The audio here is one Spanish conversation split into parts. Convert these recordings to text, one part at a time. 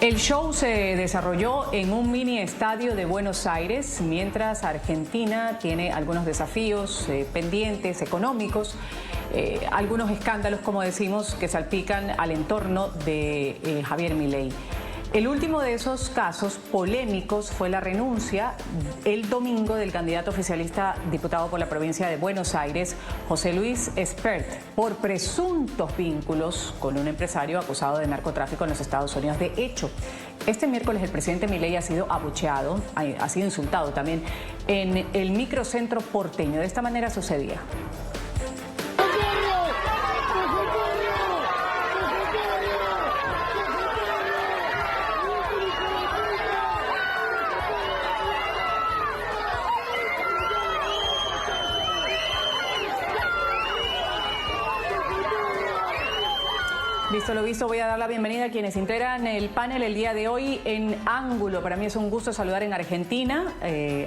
El show se desarrolló en un mini estadio de Buenos Aires, mientras Argentina tiene algunos desafíos pendientes económicos, algunos escándalos, como decimos, que salpican al entorno de Javier Milei. El último de esos casos polémicos fue la renuncia el domingo del candidato oficialista diputado por la provincia de Buenos Aires, José Luis Espert, por presuntos vínculos con un empresario acusado de narcotráfico en los Estados Unidos. De hecho, este miércoles el presidente Milei ha sido abucheado, ha sido insultado también en el microcentro porteño. De esta manera sucedía. Visto lo visto, voy a dar la bienvenida a quienes integran el panel el día de hoy en Ángulo. Para mí es un gusto saludar en Argentina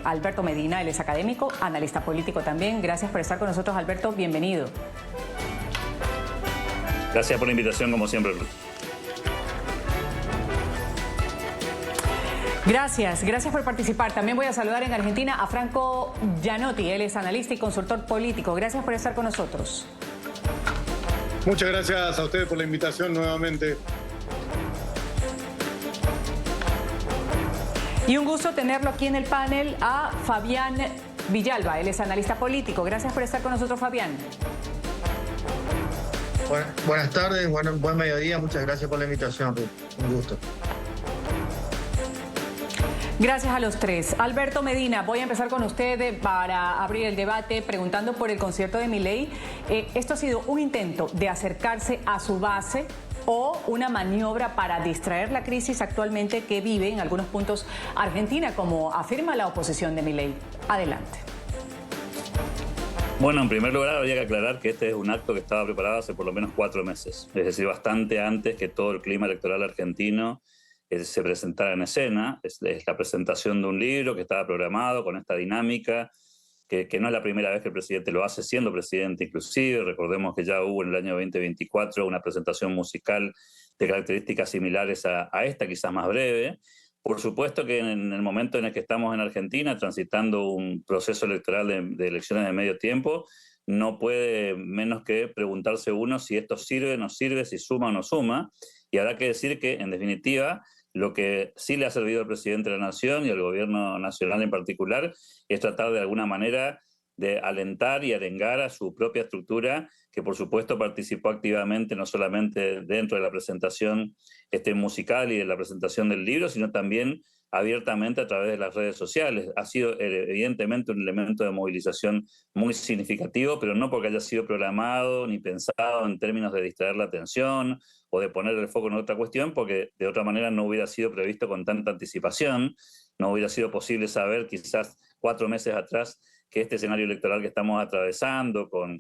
Alberto Medina, él es académico, analista político también. Gracias por estar con nosotros, Alberto, bienvenido. Gracias por la invitación, como siempre. Gracias por participar. También voy a saludar en Argentina a Franco Gianotti, él es analista y consultor político. Gracias por estar con nosotros. Muchas gracias a ustedes por la invitación nuevamente. Y un gusto tenerlo aquí en el panel a Fabián Villalba, él es analista político. Gracias por estar con nosotros, Fabián. Buenas tardes, buen mediodía, muchas gracias por la invitación, Ruth. Un gusto. Gracias a los tres. Alberto Medina, voy a empezar con usted para abrir el debate preguntando por el concierto de Milei. ¿Esto ha sido un intento de acercarse a su base o una maniobra para distraer la crisis actualmente que vive en algunos puntos Argentina, como afirma la oposición de Milei? Adelante. Bueno, en primer lugar habría que aclarar que este es un acto que estaba preparado hace por lo menos 4 meses, es decir, bastante antes que todo el clima electoral argentino se presentara en escena. Es la presentación de un libro que estaba programado con esta dinámica, que no es la primera vez que el presidente lo hace siendo presidente inclusive. Recordemos que ya hubo en el año 2024 una presentación musical de características similares a esta, quizás más breve. Por supuesto que en el momento en el que estamos en Argentina, transitando un proceso electoral de elecciones de medio tiempo, no puede menos que preguntarse uno si esto sirve o no sirve, si suma o no suma. Y habrá que decir que, en definitiva, lo que sí le ha servido al presidente de la Nación y al gobierno nacional en particular es tratar de alguna manera de alentar y arengar a su propia estructura, que por supuesto participó activamente no solamente dentro de la presentación musical y de la presentación del libro, sino también abiertamente a través de las redes sociales. Ha sido evidentemente un elemento de movilización muy significativo, pero no porque haya sido programado ni pensado en términos de distraer la atención o de poner el foco en otra cuestión, porque de otra manera no hubiera sido previsto con tanta anticipación, no hubiera sido posible saber quizás 4 meses atrás que este escenario electoral que estamos atravesando, con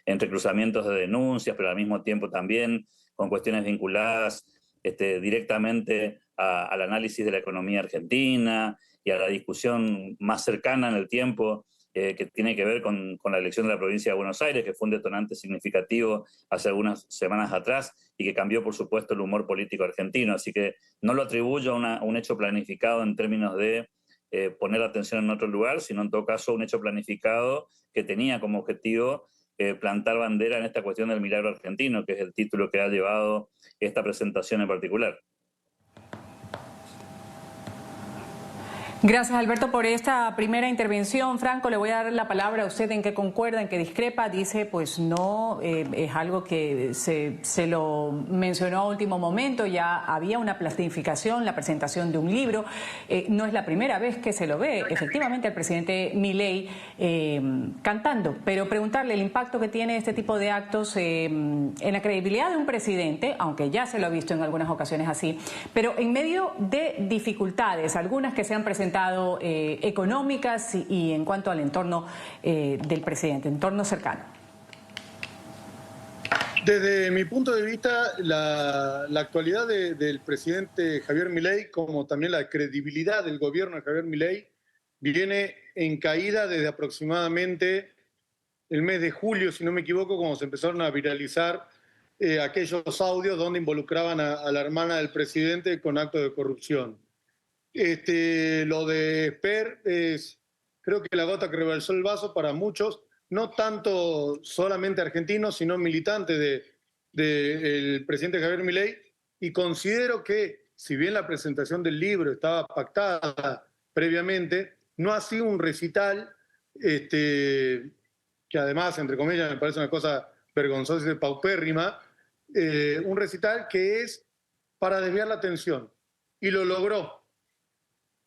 entrecruzamientos de denuncias, pero al mismo tiempo también con cuestiones vinculadas directamente al análisis de la economía argentina y a la discusión más cercana en el tiempo que tiene que ver con la elección de la provincia de Buenos Aires, que fue un detonante significativo hace algunas semanas atrás y que cambió, por supuesto, el humor político argentino. Así que no lo atribuyo a un hecho planificado en términos de poner la atención en otro lugar, sino en todo caso un hecho planificado que tenía como objetivo plantar bandera en esta cuestión del milagro argentino, que es el título que ha llevado esta presentación en particular. Gracias, Alberto, por esta primera intervención. Franco, le voy a dar la palabra a usted. ¿En qué concuerda, en qué discrepa? Dice, pues no, es algo que se lo mencionó a último momento, ya había una planificación, la presentación de un libro. No es la primera vez que se lo ve, efectivamente, al presidente Milei cantando, pero preguntarle el impacto que tiene este tipo de actos en la credibilidad de un presidente, aunque ya se lo ha visto en algunas ocasiones así, pero en medio de dificultades, algunas que se han presentado económicas y en cuanto al entorno del presidente, entorno cercano. Desde mi punto de vista, la actualidad del presidente Javier Milei, como también la credibilidad del gobierno de Javier Milei, viene en caída desde aproximadamente el mes de julio, si no me equivoco, cuando se empezaron a viralizar aquellos audios donde involucraban a la hermana del presidente con actos de corrupción. Lo de Esper es, creo que la gota que rebalsó el vaso para muchos, no tanto solamente argentinos, sino militantes del presidente Javier Milei, y considero que, si bien la presentación del libro estaba pactada previamente, no ha sido un recital que además, entre comillas, me parece una cosa vergonzosa y paupérrima, un recital que es para desviar la atención, y lo logró.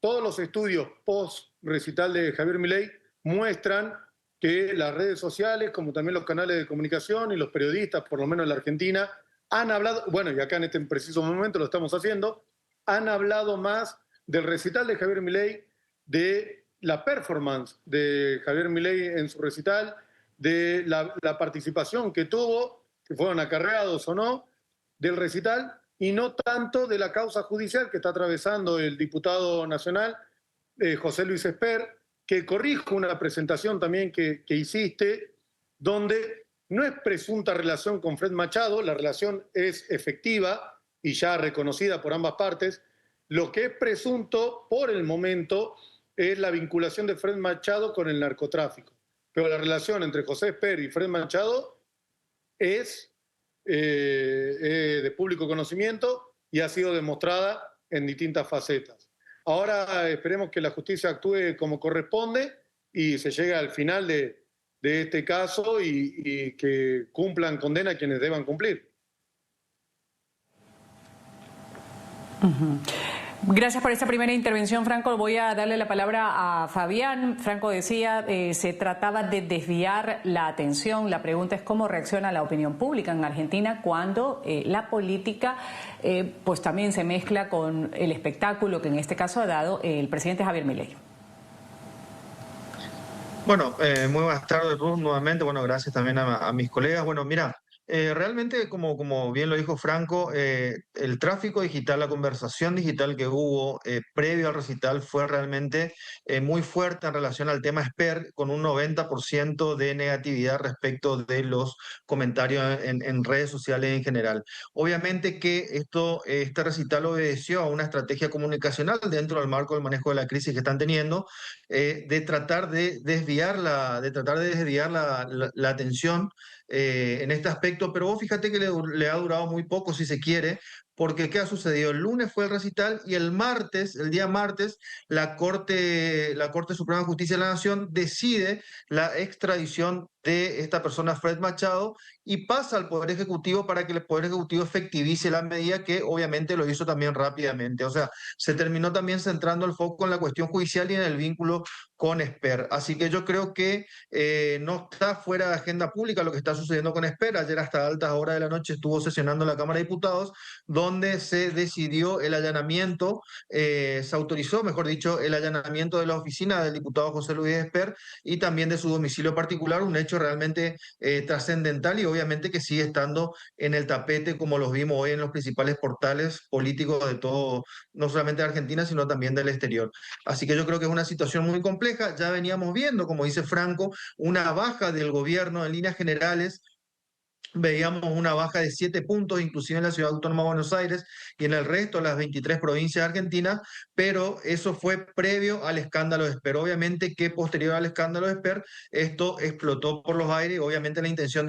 Todos los estudios post-recital de Javier Milei muestran que las redes sociales, como también los canales de comunicación y los periodistas, por lo menos en la Argentina, han hablado, bueno, y acá en este preciso momento lo estamos haciendo, han hablado más del recital de Javier Milei, de la performance de Javier Milei en su recital, de la participación que tuvo, que fueron acarreados o no, del recital, y no tanto de la causa judicial que está atravesando el diputado nacional José Luis Esper, que corrijo una presentación también que hiciste, donde no es presunta relación con Fred Machado, la relación es efectiva y ya reconocida por ambas partes. Lo que es presunto por el momento es la vinculación de Fred Machado con el narcotráfico. Pero la relación entre José Esper y Fred Machado es de público conocimiento y ha sido demostrada en distintas facetas. Ahora esperemos que la justicia actúe como corresponde y se llegue al final de este caso y que cumplan condena quienes deban cumplir. Gracias por esta primera intervención, Franco. Voy a darle la palabra a Fabián. Franco decía, se trataba de desviar la atención. La pregunta es cómo reacciona la opinión pública en Argentina cuando la política pues también se mezcla con el espectáculo que en este caso ha dado el presidente Javier Milei. Bueno, muy buenas tardes, Ruth, nuevamente. Bueno, gracias también a mis colegas. Bueno, mira, realmente, como bien lo dijo Franco, el tráfico digital, la conversación digital que hubo previo al recital fue realmente muy fuerte en relación al tema Esper, con un 90% de negatividad respecto de los comentarios en redes sociales en general. Obviamente que este recital obedeció a una estrategia comunicacional dentro del marco del manejo de la crisis que están teniendo, de tratar de desviar la atención en este aspecto, pero vos fíjate que le ha durado muy poco, si se quiere, porque ¿qué ha sucedido? El lunes fue el recital y el día martes, la Corte Suprema de Justicia de la Nación decide la extradición de esta persona, Fred Machado, y pasa al Poder Ejecutivo para que el Poder Ejecutivo efectivice la medida, que obviamente lo hizo también rápidamente. O sea, se terminó también centrando el foco en la cuestión judicial y en el vínculo con Esper. Así que yo creo que no está fuera de agenda pública lo que está sucediendo con Esper. Ayer hasta altas horas de la noche estuvo sesionando la Cámara de Diputados, donde se decidió el allanamiento, se autorizó, mejor dicho, el allanamiento de la oficina del diputado José Luis Esper y también de su domicilio particular, un hecho realmente trascendental y obviamente que sigue estando en el tapete, como los vimos hoy en los principales portales políticos de todo, no solamente de Argentina, sino también del exterior. Así que yo creo que es una situación muy compleja. Ya veníamos viendo, como dice Franco, una baja del gobierno en líneas generales. Veíamos una baja de 7 puntos, inclusive en la Ciudad Autónoma de Buenos Aires y en el resto de las 23 provincias argentinas, pero eso fue previo al escándalo de Esper. Obviamente que posterior al escándalo de Esper, esto explotó por los aires y obviamente la intención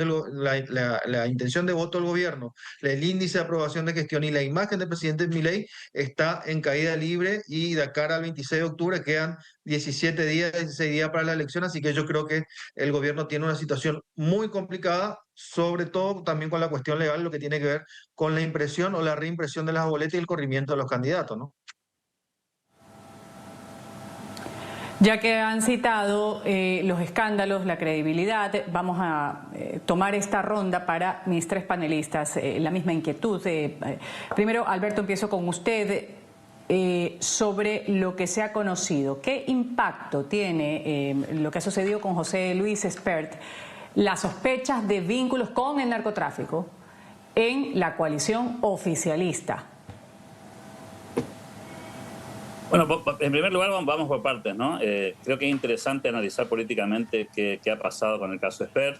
de voto del gobierno, el índice de aprobación de gestión y la imagen del presidente Milei está en caída libre, y de cara al 26 de octubre quedan 16 días para la elección, así que yo creo que el gobierno tiene una situación muy complicada, sobre todo también con la cuestión legal, lo que tiene que ver con la impresión o la reimpresión de las boletas y el corrimiento de los candidatos, ¿no? Ya que han citado los escándalos, la credibilidad, vamos a tomar esta ronda para mis tres panelistas. La misma inquietud. Primero, Alberto, empiezo con usted. Sobre lo que se ha conocido, ¿qué impacto tiene lo que ha sucedido con José Luis Espert, las sospechas de vínculos con el narcotráfico en la coalición oficialista? Bueno, en primer lugar vamos por partes, ¿no? Creo que es interesante analizar políticamente qué ha pasado con el caso Esper.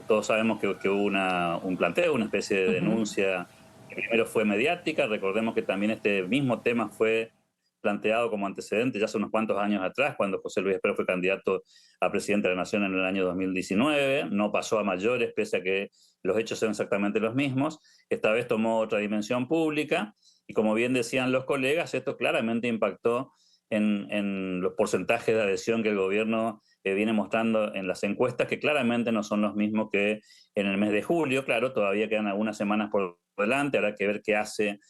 todos sabemos que hubo un planteo, una especie de denuncia, que primero fue mediática. Recordemos que también este mismo tema fue planteado como antecedente ya hace unos cuantos años atrás, cuando José Luis Espert fue candidato a presidente de la Nación en el año 2019. No pasó a mayores, pese a que los hechos eran exactamente los mismos. Esta vez tomó otra dimensión pública y, como bien decían los colegas, esto claramente impactó en los porcentajes de adhesión que el gobierno viene mostrando en las encuestas, que claramente no son los mismos que en el mes de julio. Claro, todavía quedan algunas semanas por delante, habrá que ver qué hace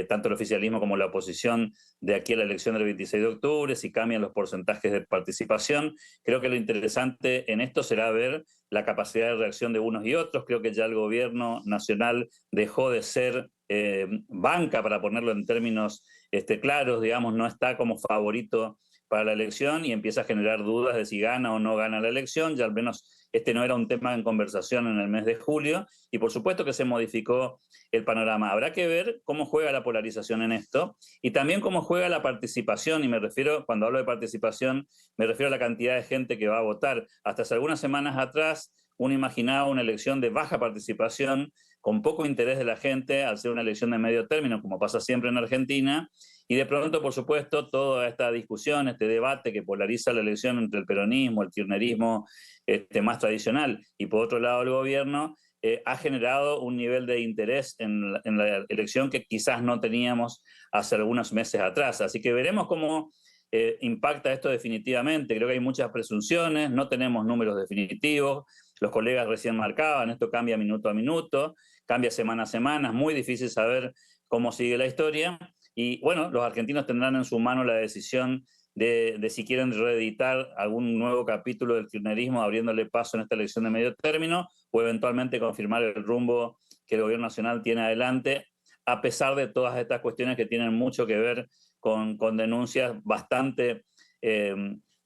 tanto el oficialismo como la oposición de aquí a la elección del 26 de octubre, si cambian los porcentajes de participación. Creo que lo interesante en esto será ver la capacidad de reacción de unos y otros. Creo que ya el gobierno nacional dejó de ser banca, para ponerlo en términos claros, digamos, no está como favorito para la elección y empieza a generar dudas de si gana o no gana la elección. Ya al menos no era un tema en conversación en el mes de julio, y por supuesto que se modificó el panorama. Habrá que ver cómo juega la polarización en esto y también cómo juega la participación, y me refiero, cuando hablo de participación, me refiero a la cantidad de gente que va a votar. Hasta hace algunas semanas atrás uno imaginaba una elección de baja participación, con poco interés de la gente, al ser una elección de medio término, como pasa siempre en Argentina, y de pronto, por supuesto, toda esta discusión, este debate que polariza la elección entre el peronismo, el kirchnerismo más tradicional, y por otro lado el gobierno, ha generado un nivel de interés en la elección que quizás no teníamos hace algunos meses atrás. Así que veremos cómo impacta esto definitivamente. Creo que hay muchas presunciones, no tenemos números definitivos. Los colegas recién marcaban, esto cambia minuto a minuto, cambia semana a semana, es muy difícil saber cómo sigue la historia. Y bueno, los argentinos tendrán en su mano la decisión de si quieren reeditar algún nuevo capítulo del kirchnerismo, abriéndole paso en esta elección de medio término, o eventualmente confirmar el rumbo que el gobierno nacional tiene adelante, a pesar de todas estas cuestiones que tienen mucho que ver con denuncias bastante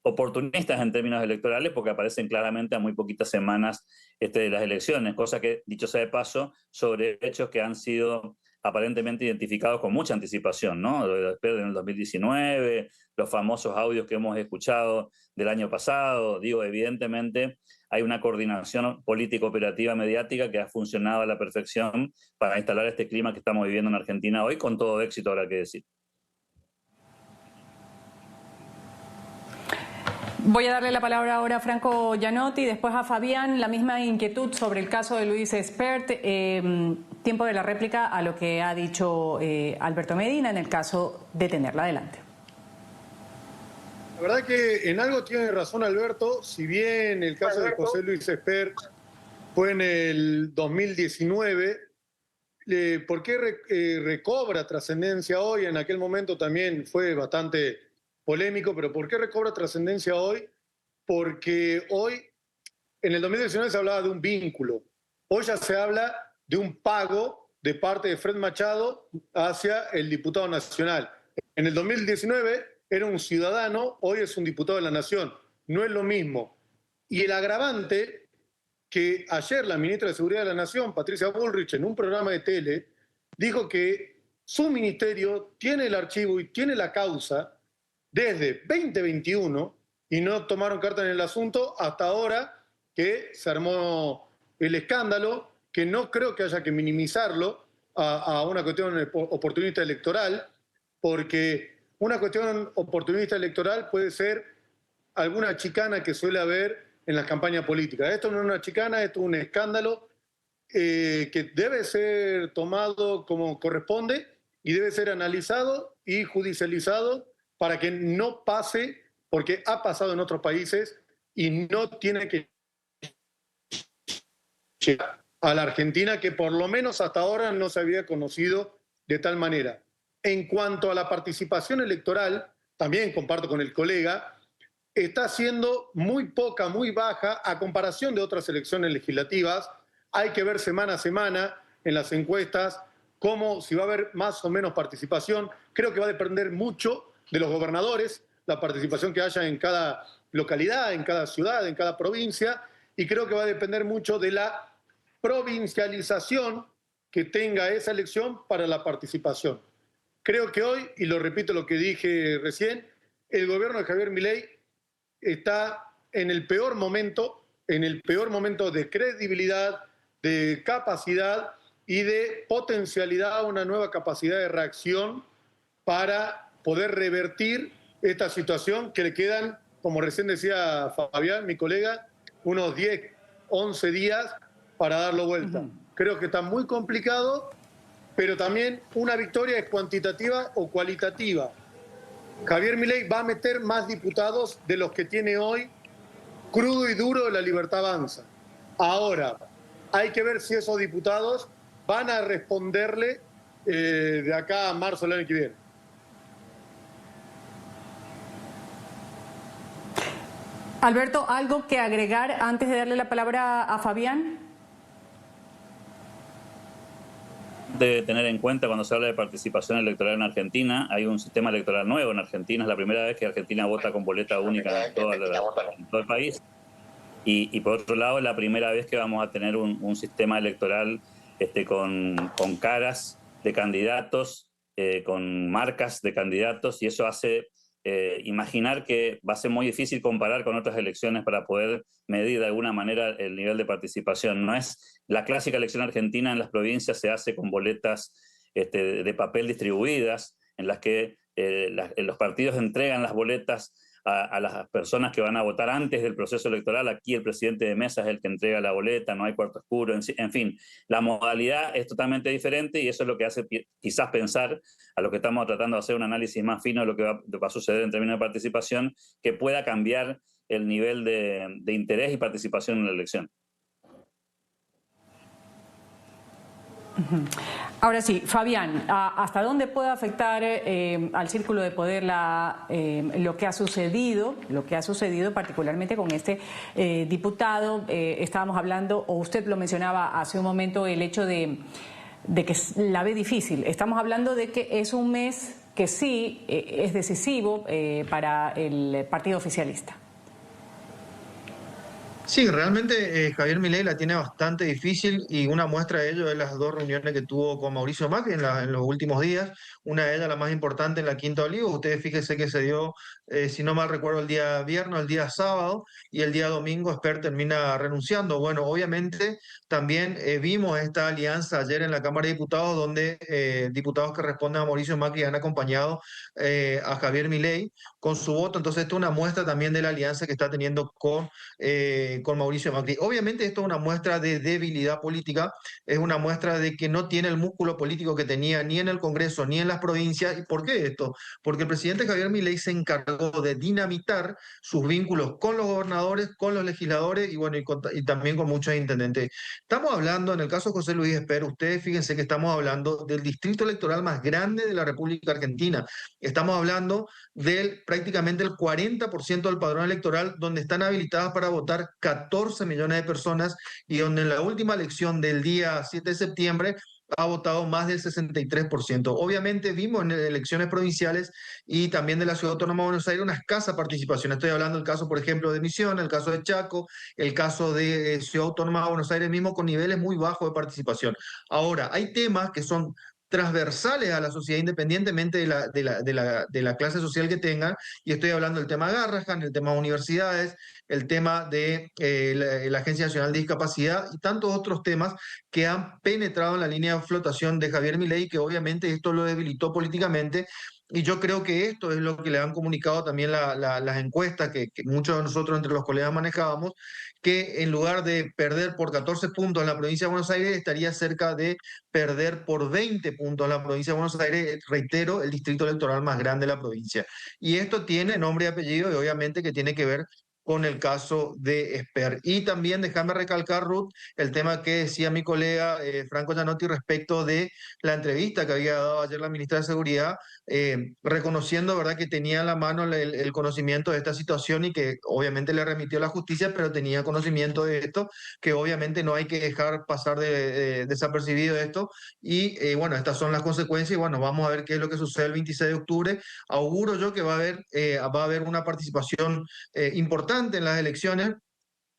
oportunistas en términos electorales, porque aparecen claramente a muy poquitas semanas de las elecciones, cosa que, dicho sea de paso, sobre hechos que han sido aparentemente identificados con mucha anticipación, ¿no? Lo de Espert en el 2019, los famosos audios que hemos escuchado del año pasado. Digo, evidentemente hay una coordinación político-operativa mediática que ha funcionado a la perfección para instalar este clima que estamos viviendo en Argentina hoy, con todo éxito, habrá que decir. Voy a darle la palabra ahora a Franco Gianotti, después a Fabián. La misma inquietud sobre el caso de Luis Espert. Tiempo de la réplica a lo que ha dicho Alberto Medina en el caso de tenerla adelante. La verdad que en algo tiene razón Alberto. Si bien el caso de José Luis Espert fue en el 2019, ¿por qué recobra trascendencia hoy? En aquel momento también fue bastante polémico, pero ¿por qué recobra trascendencia hoy? Porque hoy, en el 2019 se hablaba de un vínculo, hoy ya se habla de un pago de parte de Fred Machado hacia el diputado nacional. En el 2019 era un ciudadano, hoy es un diputado de la Nación, no es lo mismo. Y el agravante que ayer la ministra de Seguridad de la Nación, Patricia Bullrich, en un programa de tele, dijo que su ministerio tiene el archivo y tiene la causa desde 2021 y no tomaron carta en el asunto hasta ahora que se armó el escándalo, que no creo que haya que minimizarlo a una cuestión oportunista electoral, porque una cuestión oportunista electoral puede ser alguna chicana que suele haber en las campañas políticas. Esto no es una chicana, esto es un escándalo que debe ser tomado como corresponde y debe ser analizado y judicializado para que no pase, porque ha pasado en otros países y no tiene que llegar a la Argentina, que por lo menos hasta ahora no se había conocido de tal manera. En cuanto a la participación electoral, también comparto con el colega, está siendo muy poca, muy baja a comparación de otras elecciones legislativas. Hay que ver semana a semana en las encuestas cómo, si va a haber más o menos participación. Creo que va a depender mucho de los gobernadores, la participación que haya en cada localidad, en cada ciudad, en cada provincia, y creo que va a depender mucho de la provincialización que tenga esa elección para la participación. Creo que hoy, y lo repito lo que dije recién, el gobierno de Javier Milei está en el peor momento en el peor momento de credibilidad, de capacidad y de potencialidad a una nueva capacidad de reacción para poder revertir esta situación que le quedan, como recién decía Fabián, mi colega, unos 10, 11 días para darlo vuelta. Creo que está muy complicado, pero también una victoria es cuantitativa o cualitativa. Javier Milei va a meter más diputados de los que tiene hoy, crudo y duro, de La Libertad Avanza. Ahora, hay que ver si esos diputados van a responderle de acá a marzo del año que viene. Alberto, ¿algo que agregar antes de darle la palabra a Fabián? De tener en cuenta cuando se habla de participación electoral en Argentina, hay un sistema electoral nuevo en Argentina, es la primera vez que Argentina vota con boleta única en todo el país. Y por otro lado, es la primera vez que vamos a tener un sistema electoral con caras de candidatos, con marcas de candidatos, y eso hace imaginar que va a ser muy difícil comparar con otras elecciones para poder medir de alguna manera el nivel de participación. No es la clásica elección argentina. En las provincias se hace con boletas de papel distribuidas, en las que los partidos entregan las boletas a las personas que van a votar antes del proceso electoral. Aquí el presidente de mesa es el que entrega la boleta, no hay cuarto oscuro, en fin, la modalidad es totalmente diferente, y eso es lo que hace quizás pensar a lo que estamos tratando de hacer un análisis más fino de lo que va a suceder en términos de participación, que pueda cambiar el nivel de interés y participación en la elección. Ahora sí, Fabián, ¿hasta dónde puede afectar al círculo de poder lo que ha sucedido particularmente con este diputado? Estábamos hablando, o usted lo mencionaba hace un momento, el hecho de que la ve difícil. Estamos hablando de que es un mes que sí es decisivo para el partido oficialista. Sí, realmente Javier Milei la tiene bastante difícil, y una muestra de ello es las dos reuniones que tuvo con Mauricio Macri en los últimos días. Una de ellas, la más importante, en la Quinta Olivos. Ustedes fíjense que se dio, si no mal recuerdo, el día viernes, el día sábado, y el día domingo Esper termina renunciando. Bueno, obviamente también vimos esta alianza ayer en la Cámara de Diputados, donde diputados que responden a Mauricio Macri han acompañado a Javier Milei con su voto. Entonces, esto es una muestra también de la alianza que está teniendo con Mauricio Macri. Obviamente esto es una muestra de debilidad política, es una muestra de que no tiene el músculo político que tenía ni en el Congreso ni en las provincias. ¿Y por qué esto? Porque el presidente Javier Milei se encargó de dinamitar sus vínculos con los gobernadores, con los legisladores y, bueno, y también con muchos intendentes. Estamos hablando, en el caso de José Luis Esper, ustedes fíjense que estamos hablando del distrito electoral más grande de la República Argentina. Estamos hablando del prácticamente el 40% del padrón electoral, donde están habilitadas para votar 14 millones de personas, y donde en la última elección del día 7 de septiembre ha votado más del 63%. Obviamente vimos en elecciones provinciales y también de la Ciudad Autónoma de Buenos Aires una escasa participación. Estoy hablando del caso, por ejemplo, de Misiones, el caso de Chaco, el caso de Ciudad Autónoma de Buenos Aires mismo, con niveles muy bajos de participación. Ahora, hay temas que son transversales a la sociedad, independientemente de la clase social que tengan, y estoy hablando del tema Garrahan, el tema universidades, el tema de la Agencia Nacional de Discapacidad y tantos otros temas que han penetrado en la línea de flotación de Javier Milei, que obviamente esto lo debilitó políticamente. Y yo creo que esto es lo que le han comunicado también las encuestas que muchos de nosotros entre los colegas manejábamos, que en lugar de perder por 14 puntos en la provincia de Buenos Aires, estaría cerca de perder por 20 puntos en la provincia de Buenos Aires, reitero, el distrito electoral más grande de la provincia. Y esto tiene nombre y apellido, y obviamente que tiene que ver con el caso de Esper. Y también déjame recalcar, Ruth, el tema que decía mi colega Franco Gianotti respecto de la entrevista que había dado ayer la ministra de Seguridad, reconociendo, ¿verdad?, que tenía en la mano el conocimiento de esta situación, y que obviamente le remitió a la justicia, pero tenía conocimiento de esto, que obviamente no hay que dejar pasar desapercibido esto. Y bueno, estas son las consecuencias, y bueno, vamos a ver qué es lo que sucede el 26 de octubre. Auguro yo que va a haber una participación importante en las elecciones,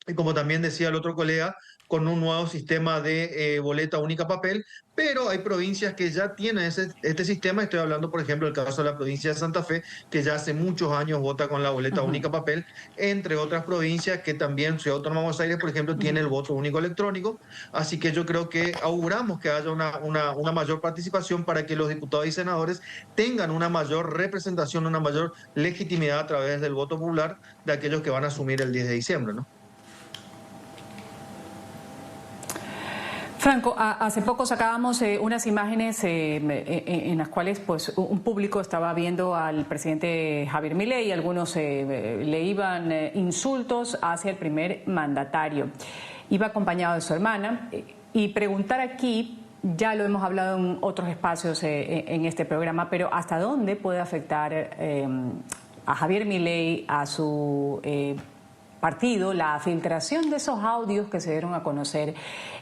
y como también decía el otro colega, con un nuevo sistema de boleta única papel, pero hay provincias que ya tienen este sistema. Estoy hablando, por ejemplo, del caso de la provincia de Santa Fe, que ya hace muchos años vota con la boleta única papel, entre otras provincias que también, Ciudad Autónoma de Buenos Aires, por ejemplo, tiene el voto único electrónico. Así que yo creo que auguramos que haya una mayor participación para que los diputados y senadores tengan una mayor representación, una mayor legitimidad a través del voto popular de aquellos que van a asumir el 10 de diciembre, ¿no? Franco, hace poco sacábamos unas imágenes en las cuales pues, un público estaba viendo al presidente Javier Milei y algunos le iban insultos hacia el primer mandatario. Iba acompañado de su hermana y preguntar aquí, ya lo hemos hablado en otros espacios en este programa, pero ¿hasta dónde puede afectar a Javier Milei, a su partido, la filtración de esos audios que se dieron a conocer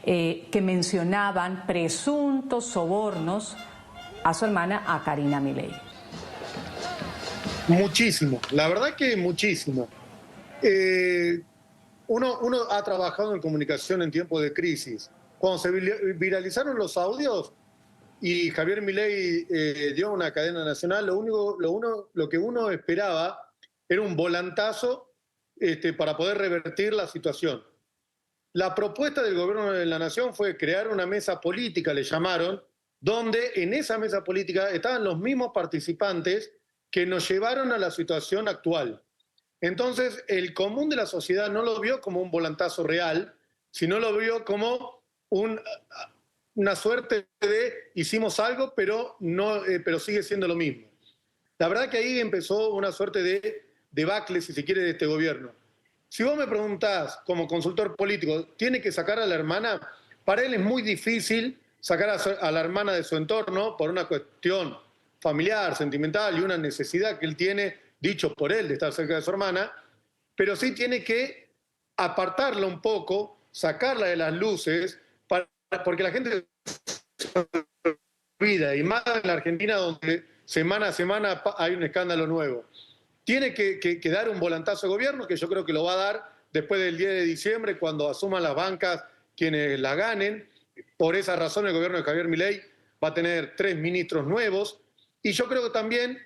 que mencionaban presuntos sobornos a su hermana, a Karina Milei? Muchísimo, la verdad que muchísimo. Uno ha trabajado en comunicación en tiempos de crisis. Cuando se viralizaron los audios y Javier Milei dio una cadena nacional, lo que uno esperaba era un volantazo para poder revertir la situación. La propuesta del gobierno de la nación fue crear una mesa política, le llamaron, donde en esa mesa política estaban los mismos participantes que nos llevaron a la situación actual. Entonces, el común de la sociedad no lo vio como un volantazo real, sino lo vio como una suerte de hicimos algo, pero sigue siendo lo mismo. La verdad que ahí empezó una suerte de debacle, si se quiere, de este gobierno. Si vos me preguntás, como consultor político, ¿tiene que sacar a la hermana? Para él es muy difícil sacar a la hermana de su entorno por una cuestión familiar, sentimental y una necesidad que él tiene, dicho por él, de estar cerca de su hermana, pero sí tiene que apartarla un poco, sacarla de las luces, porque la gente se olvida, y más en la Argentina donde semana a semana hay un escándalo nuevo. Tiene que dar un volantazo de gobierno, que yo creo que lo va a dar después del 10 de diciembre, cuando asuman las bancas quienes la ganen. Por esa razón el gobierno de Javier Milei va a tener 3 ministros nuevos. Y yo creo que también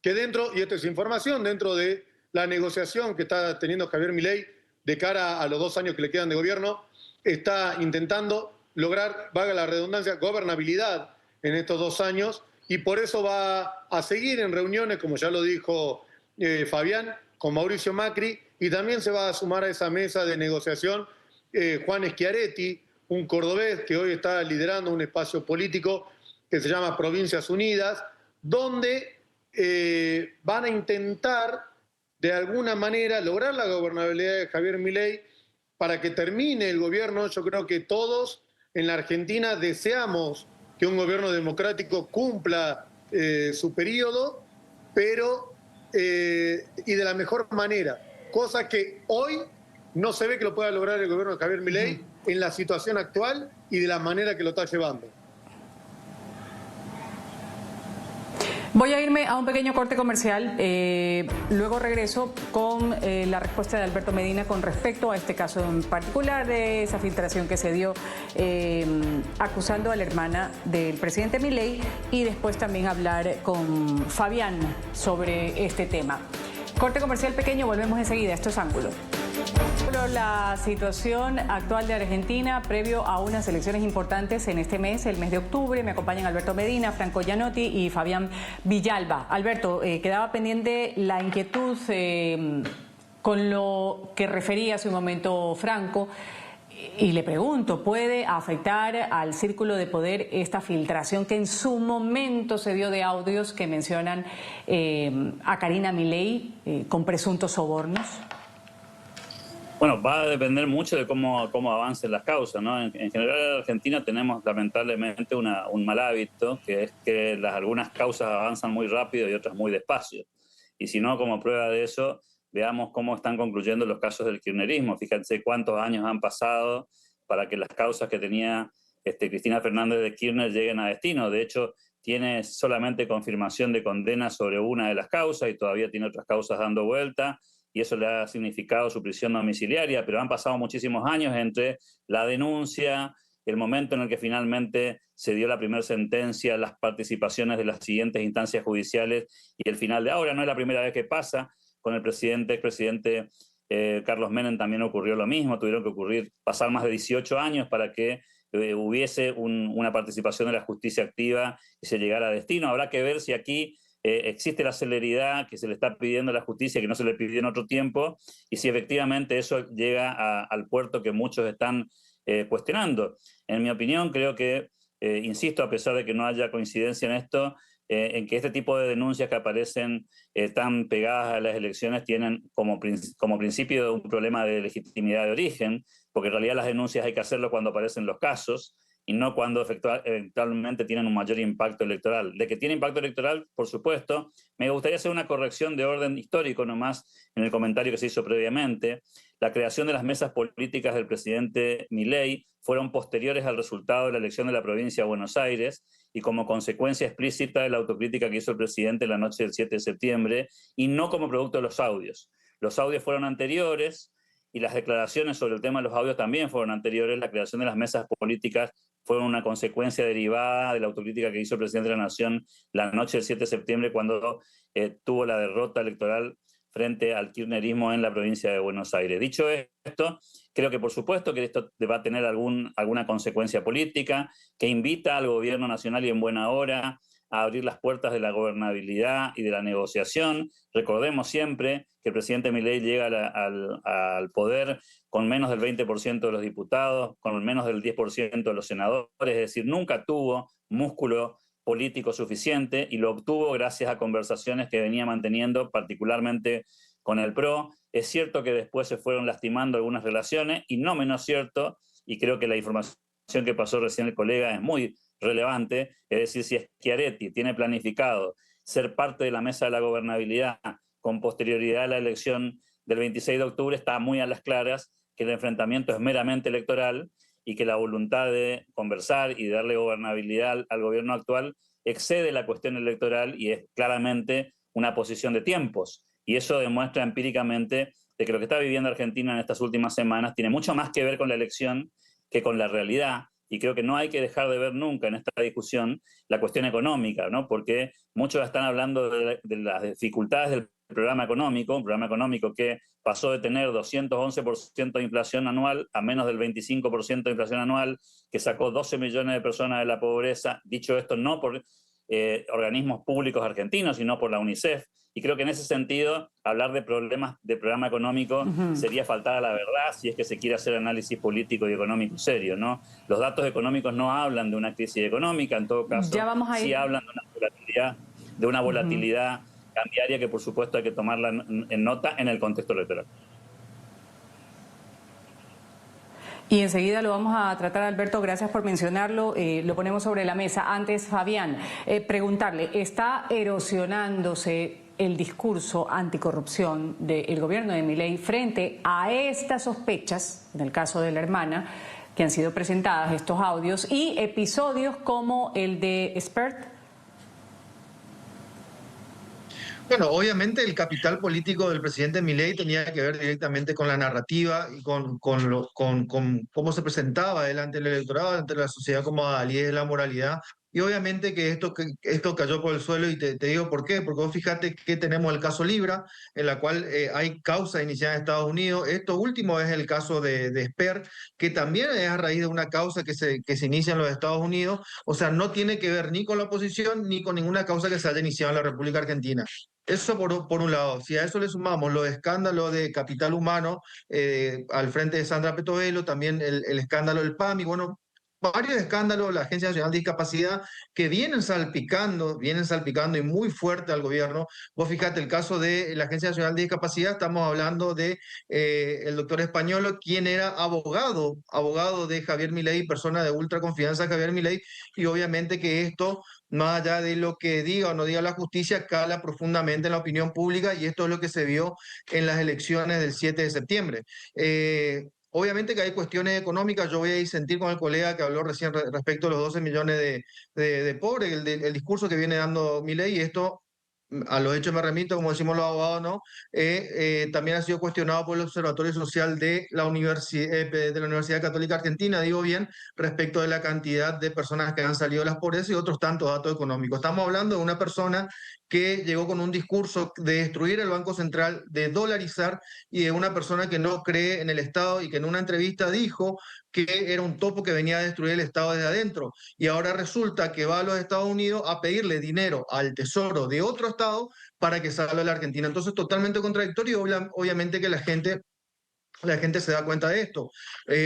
que dentro, y esto es información, dentro de la negociación que está teniendo Javier Milei de cara a los 2 años que le quedan de gobierno, está intentando lograr, valga la redundancia, gobernabilidad en estos 2 años, y por eso va a seguir en reuniones, como ya lo dijo Fabián, con Mauricio Macri, y también se va a sumar a esa mesa de negociación Juan Schiaretti, un cordobés que hoy está liderando un espacio político que se llama Provincias Unidas, donde van a intentar de alguna manera lograr la gobernabilidad de Javier Milei para que termine el gobierno. Yo creo que todos en la Argentina deseamos que un gobierno democrático cumpla su periodo, pero y de la mejor manera, cosa que hoy no se ve que lo pueda lograr el gobierno de Javier Milei en la situación actual y de la manera que lo está llevando. Voy a irme a un pequeño corte comercial, luego regreso con la respuesta de Alberto Medina con respecto a este caso en particular, de esa filtración que se dio acusando a la hermana del presidente Milei, y después también hablar con Fabián sobre este tema. Corte comercial pequeño, volvemos enseguida. Esto es Ángulo. La situación actual de Argentina previo a unas elecciones importantes en este mes, el mes de octubre. Me acompañan Alberto Medina, Franco Gianotti y Fabián Villalba. Alberto, quedaba pendiente la inquietud con lo que refería hace un momento Franco, y le pregunto, ¿puede afectar al círculo de poder esta filtración que en su momento se dio de audios que mencionan a Karina Milei con presuntos sobornos? Bueno, va a depender mucho de cómo avancen las causas, ¿no? En general en Argentina tenemos lamentablemente un mal hábito, que es que algunas causas avanzan muy rápido y otras muy despacio. Y si no, como prueba de eso, veamos cómo están concluyendo los casos del kirchnerismo. Fíjense cuántos años han pasado para que las causas que tenía Cristina Fernández de Kirchner lleguen a destino. De hecho, tiene solamente confirmación de condena sobre una de las causas y todavía tiene otras causas dando vuelta. y eso le ha significado su prisión domiciliaria, pero han pasado muchísimos años entre la denuncia, el momento en el que finalmente se dio la primera sentencia, las participaciones de las siguientes instancias judiciales y el final de ahora. No es la primera vez que pasa. Con el expresidente Carlos Menem también ocurrió lo mismo. Tuvieron que pasar más de 18 años para que hubiese una participación de la justicia activa y se llegara a destino. Habrá que ver si aquí existe la celeridad que se le está pidiendo a la justicia, que no se le pidió en otro tiempo, y si efectivamente eso llega al puerto que muchos están cuestionando. En mi opinión, creo que, insisto, a pesar de que no haya coincidencia en esto, en que este tipo de denuncias que aparecen tan pegadas a las elecciones tienen como principio un problema de legitimidad de origen, porque en realidad las denuncias hay que hacerlo cuando aparecen los casos y no cuando eventualmente tienen un mayor impacto electoral. De que tiene impacto electoral, por supuesto. Me gustaría hacer una corrección de orden histórico nomás en el comentario que se hizo previamente. La creación de las mesas políticas del presidente Milei fueron posteriores al resultado de la elección de la provincia de Buenos Aires y como consecuencia explícita de la autocrítica que hizo el presidente la noche del 7 de septiembre y no como producto de los audios. Los audios fueron anteriores y las declaraciones sobre el tema de los audios también fueron anteriores. La creación de las mesas políticas fue una consecuencia derivada de la autocrítica que hizo el presidente de la Nación la noche del 7 de septiembre cuando tuvo la derrota electoral frente al kirchnerismo en la provincia de Buenos Aires. Dicho esto, creo que por supuesto que esto va a tener alguna consecuencia política que invita al gobierno nacional y en buena hora a abrir las puertas de la gobernabilidad y de la negociación. Recordemos siempre que el presidente Milei llega al poder con menos del 20% de los diputados, con menos del 10% de los senadores, es decir, nunca tuvo músculo político suficiente y lo obtuvo gracias a conversaciones que venía manteniendo particularmente con el PRO. Es cierto que después se fueron lastimando algunas relaciones y no menos cierto, y creo que la información que pasó recién el colega es muy relevante, es decir, si Schiaretti tiene planificado ser parte de la mesa de la gobernabilidad con posterioridad a la elección del 26 de octubre, está muy a las claras que el enfrentamiento es meramente electoral y que la voluntad de conversar y de darle gobernabilidad al gobierno actual excede la cuestión electoral y es claramente una posición de tiempos. Y eso demuestra empíricamente de que lo que está viviendo Argentina en estas últimas semanas tiene mucho más que ver con la elección que con la realidad. Y creo que no hay que dejar de ver nunca en esta discusión la cuestión económica, ¿no? Porque muchos están hablando de las dificultades del programa económico, un programa económico que pasó de tener 211% de inflación anual a menos del 25% de inflación anual, que sacó 12 millones de personas de la pobreza. Dicho esto, no por organismos públicos argentinos, sino por la UNICEF. Y creo que en ese sentido, hablar de problemas de programa económico sería faltar a la verdad si es que se quiere hacer análisis político y económico serio, ¿no? Los datos económicos no hablan de una crisis económica, en todo caso, sí hablan de una volatilidad cambiaria que por supuesto hay que tomarla en nota en el contexto electoral. Y enseguida lo vamos a tratar, Alberto, gracias por mencionarlo, lo ponemos sobre la mesa. Antes, Fabián, preguntarle, ¿está erosionándose el discurso anticorrupción del gobierno de Milei frente a estas sospechas, en el caso de la hermana, que han sido presentadas, estos audios, y episodios como el de Spert? Bueno, obviamente el capital político del presidente Milei tenía que ver directamente con la narrativa y con cómo se presentaba delante del electorado, ante la sociedad como validez de la moralidad. Y obviamente que esto cayó por el suelo y te digo por qué, porque vos fíjate que tenemos el caso Libra, en la cual hay causa iniciada en Estados Unidos. Esto último es el caso de Sper, que también es a raíz de una causa que se inicia en los Estados Unidos. O sea, no tiene que ver ni con la oposición ni con ninguna causa que se haya iniciado en la República Argentina. Eso por un lado. Si a eso le sumamos los escándalos de capital humano al frente de Sandra Petovelo, también el escándalo del PAMI, bueno, varios escándalos, la Agencia Nacional de Discapacidad, que vienen salpicando y muy fuerte al gobierno. Vos fíjate, el caso de la Agencia Nacional de Discapacidad, estamos hablando de el doctor Españolo, quien era abogado de Javier Milei, persona de ultra confianza de Javier Milei, y obviamente que esto, más allá de lo que diga o no diga la justicia, cala profundamente en la opinión pública, y esto es lo que se vio en las elecciones del 7 de septiembre. Obviamente que hay cuestiones económicas. Yo voy a disentir con el colega que habló recién respecto a los 12 millones de pobres, el discurso que viene dando Milei, y esto a los hechos me remito, como decimos los abogados, ¿no? También ha sido cuestionado por el Observatorio Social de la Universidad Católica Argentina, digo bien, respecto de la cantidad de personas que han salido de las pobrezas y otros tantos datos económicos. Estamos hablando de una persona que llegó con un discurso de destruir el Banco Central, de dolarizar, y de una persona que no cree en el Estado y que en una entrevista dijo que era un topo que venía a destruir el Estado desde adentro. Y ahora resulta que va a los Estados Unidos a pedirle dinero al Tesoro de otro Estado para que salga a la Argentina. Entonces, totalmente contradictorio, obviamente que la gente se da cuenta de esto.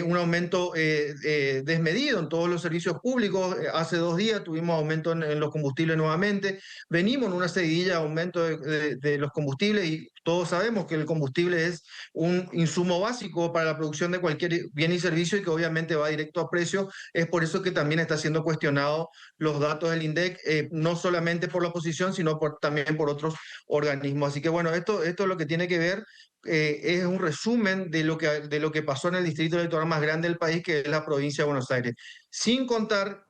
Un aumento desmedido en todos los servicios públicos. Hace 2 días tuvimos aumento en los combustibles nuevamente. Venimos en una seguidilla de aumento de los combustibles y todos sabemos que el combustible es un insumo básico para la producción de cualquier bien y servicio y que obviamente va directo a precio. Es por eso que también está siendo cuestionado los datos del INDEC, no solamente por la oposición, sino también por otros organismos. Así que bueno, esto es lo que tiene que ver. Es un resumen de lo que pasó en el distrito electoral más grande del país, que es la provincia de Buenos Aires. Sin contar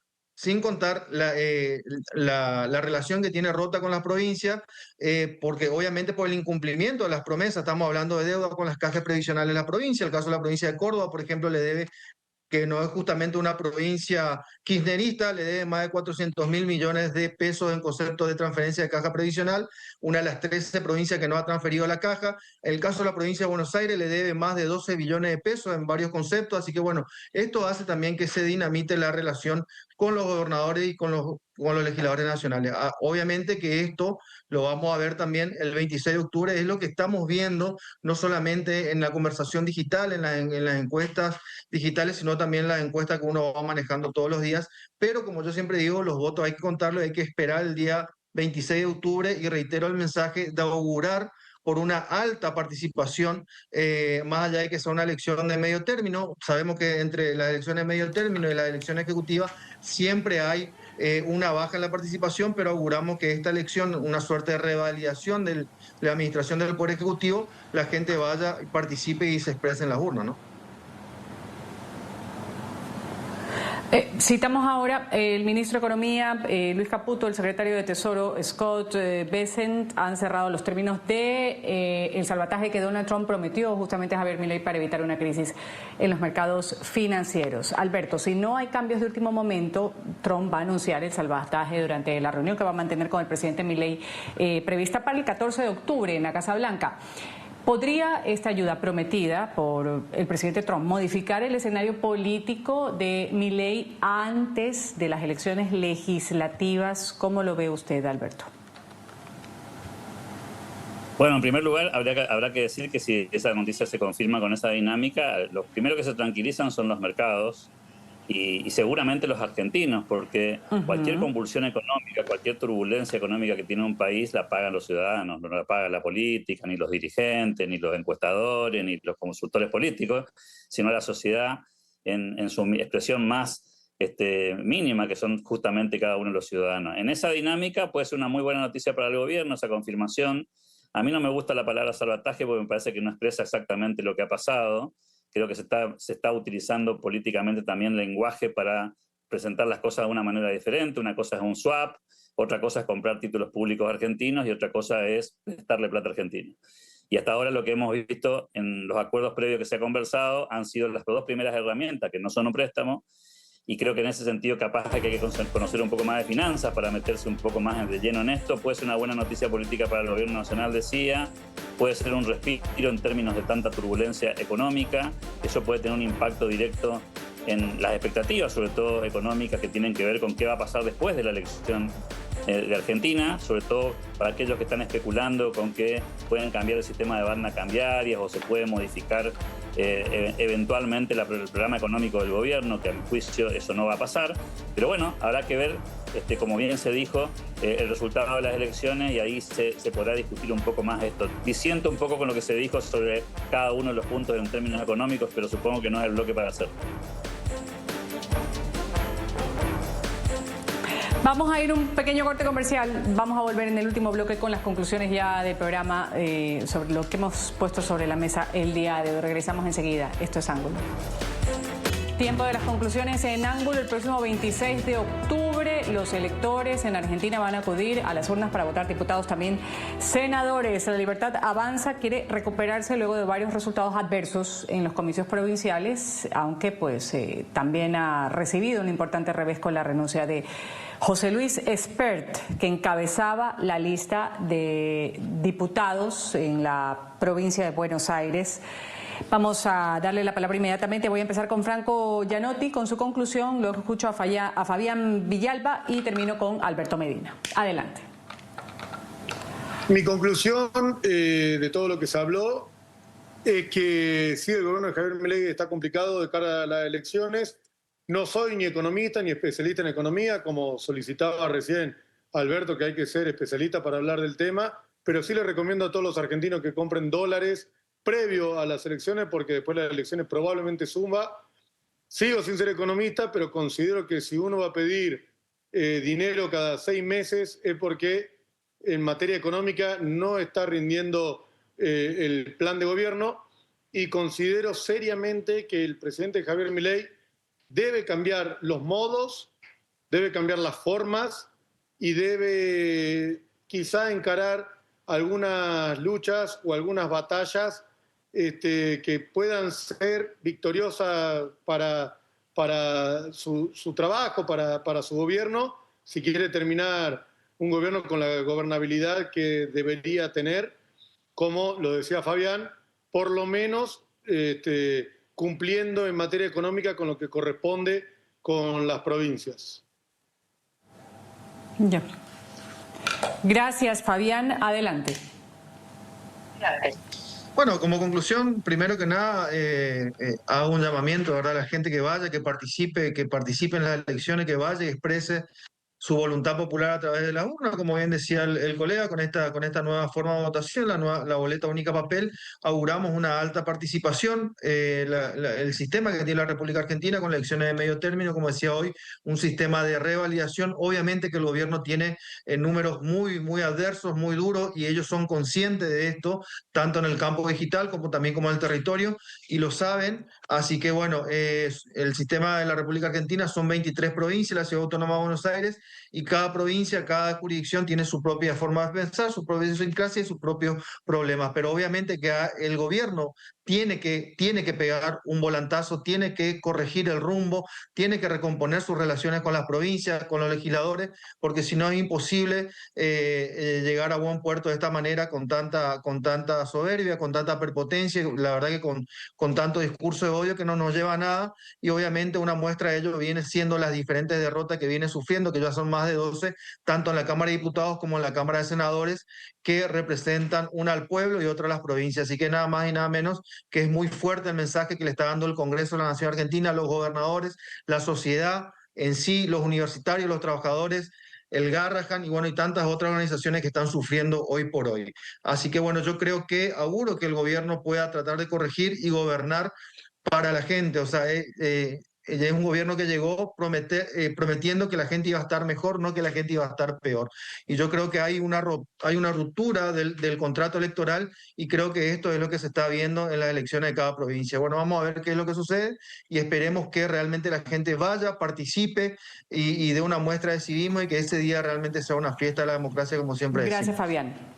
la relación que tiene Rota con la provincia, porque obviamente por el incumplimiento de las promesas, estamos hablando de deuda con las cajas previsionales de la provincia. El caso de la provincia de Córdoba, por ejemplo, le debe, que no es justamente una provincia kirchnerista, le debe más de 400.000 millones de pesos en concepto de transferencia de caja previsional, una de las 13 provincias que no ha transferido la caja. El caso de la provincia de Buenos Aires le debe más de 12 billones de pesos en varios conceptos, así que bueno, esto hace también que se dinamite la relación con los gobernadores y con los legisladores nacionales. Obviamente que esto lo vamos a ver también el 26 de octubre, es lo que estamos viendo, no solamente en la conversación digital, en las encuestas digitales, sino también las encuestas que uno va manejando todos los días. Pero como yo siempre digo, los votos hay que contarlos, hay que esperar el día 26 de octubre y reitero el mensaje de augurar por una alta participación, más allá de que sea una elección de medio término. Sabemos que entre las elecciones de medio término y las elecciones ejecutivas siempre hay una baja en la participación, pero auguramos que esta elección, una suerte de revalidación de la administración del Poder Ejecutivo, la gente vaya, participe y se exprese en las urnas, ¿no? Citamos ahora el ministro de Economía, Luis Caputo, el secretario de Tesoro, Scott Bessent, han cerrado los términos de el salvataje que Donald Trump prometió justamente a Javier Milei para evitar una crisis en los mercados financieros. Alberto, si no hay cambios de último momento, Trump va a anunciar el salvataje durante la reunión que va a mantener con el presidente Milei prevista para el 14 de octubre en la Casa Blanca. ¿Podría esta ayuda prometida por el presidente Trump modificar el escenario político de Milei antes de las elecciones legislativas? ¿Cómo lo ve usted, Alberto? Bueno, en primer lugar, habrá que decir que si esa noticia se confirma con esa dinámica, los primeros que se tranquilizan son los mercados y seguramente los argentinos, porque cualquier convulsión económica, cualquier turbulencia económica que tiene un país la pagan los ciudadanos, no la paga la política, ni los dirigentes, ni los encuestadores, ni los consultores políticos, sino la sociedad en su expresión más mínima, que son justamente cada uno de los ciudadanos. En esa dinámica puede ser una muy buena noticia para el gobierno, esa confirmación. A mí no me gusta la palabra salvataje porque me parece que no expresa exactamente lo que ha pasado. Creo que se está utilizando políticamente también lenguaje para presentar las cosas de una manera diferente. Una cosa es un swap, otra cosa es comprar títulos públicos argentinos y otra cosa es prestarle plata a Argentina. Y hasta ahora lo que hemos visto en los acuerdos previos que se ha conversado han sido las 2 primeras herramientas, que no son un préstamo, y creo que en ese sentido capaz que hay que conocer un poco más de finanzas para meterse un poco más de lleno en esto. Puede ser una buena noticia política para el gobierno nacional, decía, puede ser un respiro en términos de tanta turbulencia económica. Eso puede tener un impacto directo en las expectativas, sobre todo económicas, que tienen que ver con qué va a pasar después de la elección de Argentina, sobre todo para aquellos que están especulando con que pueden cambiar el sistema de bandas cambiarias o se puede modificar eventualmente el programa económico del gobierno, que a mi juicio eso no va a pasar. Pero bueno, habrá que ver, como bien se dijo, el resultado de las elecciones y ahí se podrá discutir un poco más esto. Disiento un poco con lo que se dijo sobre cada uno de los puntos en términos económicos, pero supongo que no es el bloque para hacerlo. Vamos a ir un pequeño corte comercial. Vamos a volver en el último bloque con las conclusiones ya del programa sobre lo que hemos puesto sobre la mesa el día de hoy. Regresamos enseguida. Esto es Ángulo. Tiempo de las conclusiones en Ángulo. El próximo 26 de octubre los electores en Argentina van a acudir a las urnas para votar diputados, también senadores. La Libertad Avanza quiere recuperarse luego de varios resultados adversos en los comicios provinciales, aunque pues también ha recibido un importante revés con la renuncia de José Luis Espert, que encabezaba la lista de diputados en la provincia de Buenos Aires. Vamos a darle la palabra inmediatamente. Voy a empezar con Franco Gianotti con su conclusión, luego escucho a Fabián Villalba y termino con Alberto Medina. Adelante. Mi conclusión de todo lo que se habló es que sí, el gobierno de Javier Milei está complicado de cara a las elecciones. No soy ni economista ni especialista en economía, como solicitaba recién Alberto, que hay que ser especialista para hablar del tema, pero sí le recomiendo a todos los argentinos que compren dólares previo a las elecciones, porque después de las elecciones probablemente suba. Sigo sin ser economista, pero considero que si uno va a pedir dinero cada 6 meses es porque en materia económica no está rindiendo el plan de gobierno, y considero seriamente que el presidente Javier Milei debe cambiar los modos, debe cambiar las formas y debe quizá encarar algunas luchas o algunas batallas que puedan ser victoriosas para su trabajo, para su gobierno, si quiere terminar un gobierno con la gobernabilidad que debería tener, como lo decía Fabián, por lo menos cumpliendo en materia económica con lo que corresponde con las provincias. Ya. Gracias, Fabián. Adelante. Bueno, como conclusión, primero que nada, hago un llamamiento, ¿verdad?, a la gente que vaya, que participe en las elecciones, que vaya y exprese su voluntad popular a través de la urna, como bien decía el colega, con esta nueva forma de votación, la boleta única papel, auguramos una alta participación. El sistema que tiene la República Argentina con elecciones de medio término, como decía hoy, un sistema de revalidación, obviamente que el gobierno tiene números muy, muy adversos, muy duros, y ellos son conscientes de esto, tanto en el campo digital como también como en el territorio, y lo saben. Así que bueno, el sistema de la República Argentina son 23 provincias, la Ciudad Autónoma de Buenos Aires, y cada provincia, cada jurisdicción tiene su propia forma de pensar, su propia idiosincrasia y sus propios problemas. Pero obviamente que el gobierno tiene que pegar un volantazo, tiene que corregir el rumbo, tiene que recomponer sus relaciones con las provincias, con los legisladores, porque si no es imposible llegar a buen puerto de esta manera, con tanta soberbia, con tanta prepotencia, la verdad que con tanto discurso de odio que no nos lleva a nada. Y obviamente una muestra de ello viene siendo las diferentes derrotas que viene sufriendo, que ya son más de 12, tanto en la Cámara de Diputados como en la Cámara de Senadores, que representan una al pueblo y otra a las provincias. Así que nada más y nada menos que es muy fuerte el mensaje que le está dando el Congreso de la Nación Argentina, los gobernadores, la sociedad en sí, los universitarios, los trabajadores, el Garrahan y bueno, y tantas otras organizaciones que están sufriendo hoy por hoy. Así que bueno, yo creo que auguro que el gobierno pueda tratar de corregir y gobernar para la gente. O sea, es un gobierno que llegó prometiendo que la gente iba a estar mejor, no que la gente iba a estar peor. Y yo creo que hay una ruptura del contrato electoral, y creo que esto es lo que se está viendo en las elecciones de cada provincia. Bueno, vamos a ver qué es lo que sucede y esperemos que realmente la gente vaya, participe y dé una muestra de civismo, y que ese día realmente sea una fiesta de la democracia, como siempre decimos. Gracias, Fabián.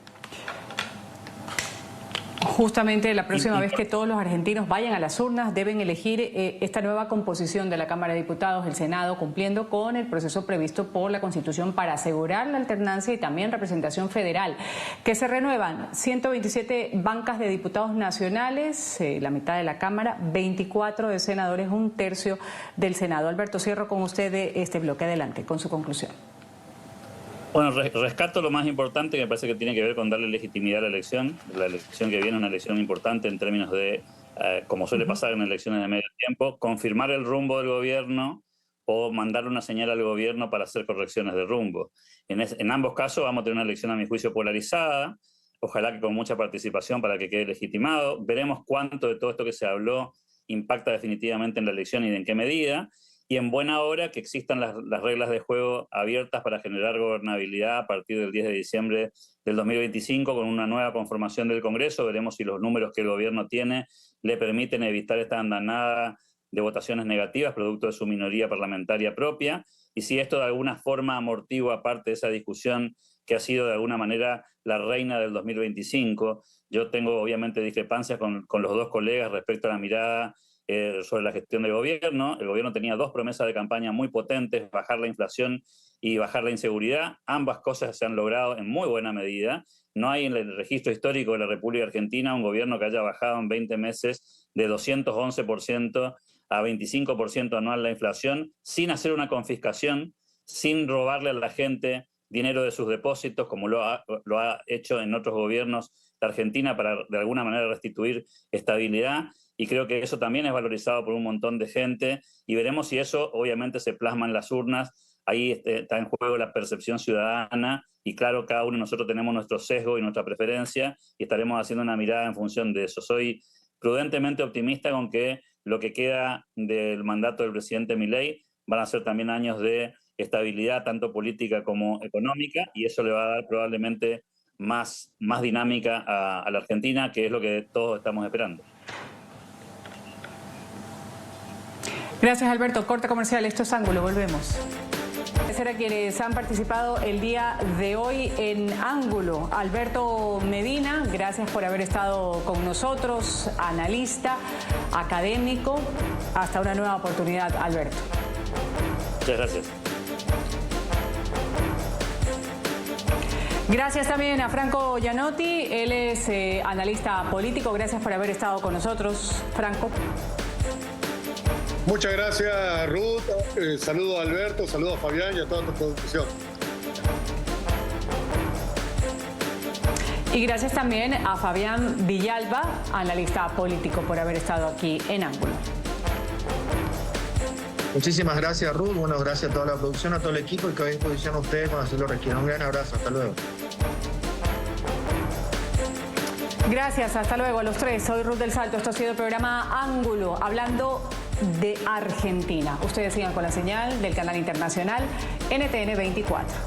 Justamente la próxima vez que todos los argentinos vayan a las urnas deben elegir esta nueva composición de la Cámara de Diputados, el Senado, cumpliendo con el proceso previsto por la Constitución para asegurar la alternancia y también representación federal, que se renuevan 127 bancas de diputados nacionales, la mitad de la Cámara, 24 de senadores, un tercio del Senado. Alberto, cierro con usted de este bloque. Adelante con su conclusión. Bueno, rescato lo más importante, que me parece que tiene que ver con darle legitimidad a la elección. La elección que viene es una elección importante en términos de, como suele pasar en elecciones de medio tiempo, confirmar el rumbo del gobierno o mandar una señal al gobierno para hacer correcciones de rumbo. En ambos casos vamos a tener una elección, a mi juicio, polarizada, ojalá que con mucha participación para que quede legitimado. Veremos cuánto de todo esto que se habló impacta definitivamente en la elección y de en qué medida. Y en buena hora que existan las reglas de juego abiertas para generar gobernabilidad a partir del 10 de diciembre del 2025 con una nueva conformación del Congreso. Veremos si los números que el gobierno tiene le permiten evitar esta andanada de votaciones negativas producto de su minoría parlamentaria propia. y si esto de alguna forma amortigua parte de esa discusión que ha sido de alguna manera la reina del 2025. Yo tengo obviamente discrepancias con los dos colegas respecto a la mirada sobre la gestión del gobierno. El gobierno tenía dos promesas de campaña muy potentes: bajar la inflación y bajar la inseguridad. Ambas cosas se han logrado en muy buena medida. No hay en el registro histórico de la República Argentina un gobierno que haya bajado en 20 meses de 211% a 25% anual la inflación, sin hacer una confiscación, sin robarle a la gente dinero de sus depósitos, como lo ha hecho en otros gobiernos de Argentina, para de alguna manera restituir estabilidad. Y creo que eso también es valorizado por un montón de gente, y veremos si eso obviamente se plasma en las urnas. Ahí está en juego la percepción ciudadana, y claro, cada uno de nosotros tenemos nuestro sesgo y nuestra preferencia, y estaremos haciendo una mirada en función de eso. Soy prudentemente optimista con que lo que queda del mandato del presidente Milei van a ser también años de estabilidad, tanto política como económica, y eso le va a dar probablemente más dinámica a la Argentina, que es lo que todos estamos esperando. Gracias, Alberto. Corte comercial, esto es Ángulo, volvemos. Agradecer a quienes han participado el día de hoy en Ángulo. Alberto Medina, gracias por haber estado con nosotros, analista, académico. Hasta una nueva oportunidad, Alberto. Muchas gracias. Gracias también a Franco Gianotti, él es analista político. Gracias por haber estado con nosotros, Franco. Muchas gracias, Ruth. Saludo a Alberto, saludo a Fabián y a toda tu producción. Y gracias también a Fabián Villalba, analista político, por haber estado aquí en Ángulo. Muchísimas gracias, Ruth. Bueno, gracias a toda la producción, a todo el equipo, y que a disposición a ustedes cuando se lo requieran. Un gran abrazo. Hasta luego. Gracias, hasta luego a los tres. Soy Ruth del Salto. Esto ha sido el programa Ángulo, hablando de Argentina. Ustedes sigan con la señal del canal internacional NTN 24.